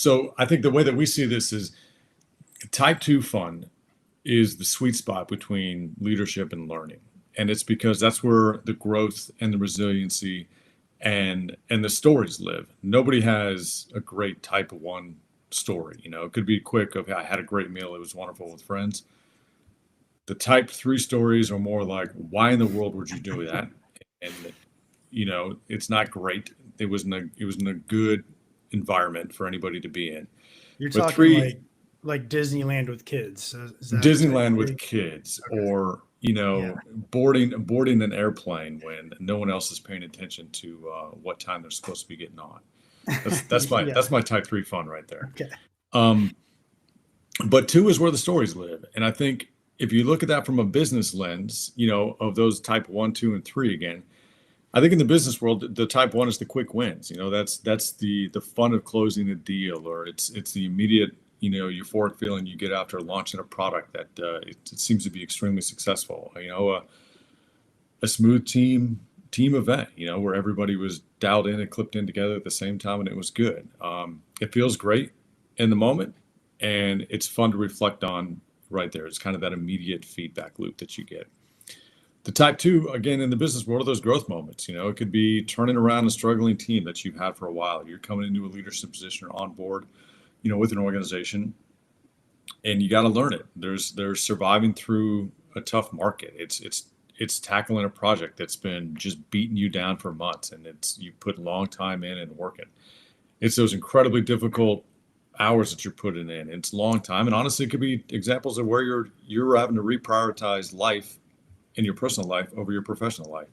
So I think the way that we see this is type two fun is the sweet spot between leadership and learning. And it's because that's where the growth and the resiliency and the stories live. Nobody has a great type one story. It could be quick of, I had a great meal, it was wonderful with friends. The type three stories are more like, why in the world would you do that? And it's not great. It was in a good environment for anybody to be in. You're But talking three, like Disneyland with kids. Is that type Disneyland with three? kids, Okay. or Yeah. boarding an airplane when no one else is paying attention to what time they're supposed to be getting on. Yeah. That's my type three fun right there. Okay. Um, but two is where the stories live, and I think if you look at that from a business lens, of those type one, two, and three again, I think in the business world, the type one is the quick wins. That's the fun of closing a deal, or it's the immediate euphoric feeling you get after launching a product that it seems to be extremely successful. A smooth team event, where everybody was dialed in and clipped in together at the same time, and it was good. It feels great in the moment, and it's fun to reflect on right there. It's kind of that immediate feedback loop that you get. The type two, again, in the business world, are those growth moments. It could be turning around a struggling team that you've had for a while. You're coming into a leadership position or on board, with an organization, and you got to learn it. There's surviving through a tough market. It's tackling a project that's been just beating you down for months, and you put long time in and working. It's those incredibly difficult hours that you're putting in. It's long time, and honestly, it could be examples of where you're having to reprioritize life in your personal life over your professional life.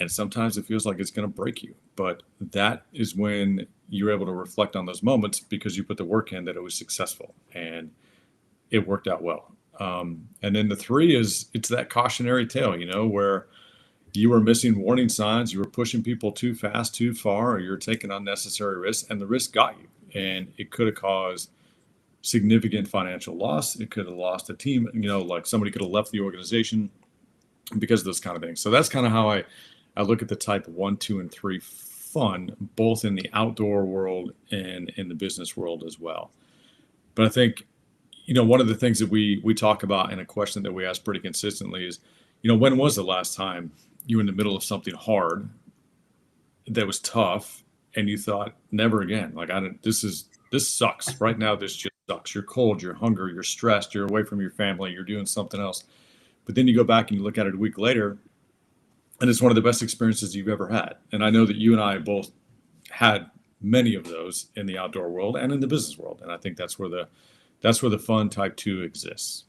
And sometimes it feels like it's going to break you. But that is when you're able to reflect on those moments because you put the work in that it was successful and it worked out well. And then the three it's that cautionary tale, where you were missing warning signs, you were pushing people too fast, too far, or you're taking unnecessary risks, and the risk got you. And it could have caused significant financial loss. It could have lost a team, like somebody could have left the organization because of those kind of things. So that's kind of how I look at the type one, two, and three fun, both in the outdoor world and in the business world as well. But I think, one of the things that we talk about, and a question that we ask pretty consistently is, when was the last time you were in the middle of something hard that was tough and you thought, never again? Like, this sucks right now. This just sucks. You're cold, you're hungry, you're stressed, you're away from your family, you're doing something else. But then you go back and you look at it a week later, and it's one of the best experiences you've ever had. And I know that you and I both had many of those in the outdoor world and in the business world. And I think that's where the fun type two exists.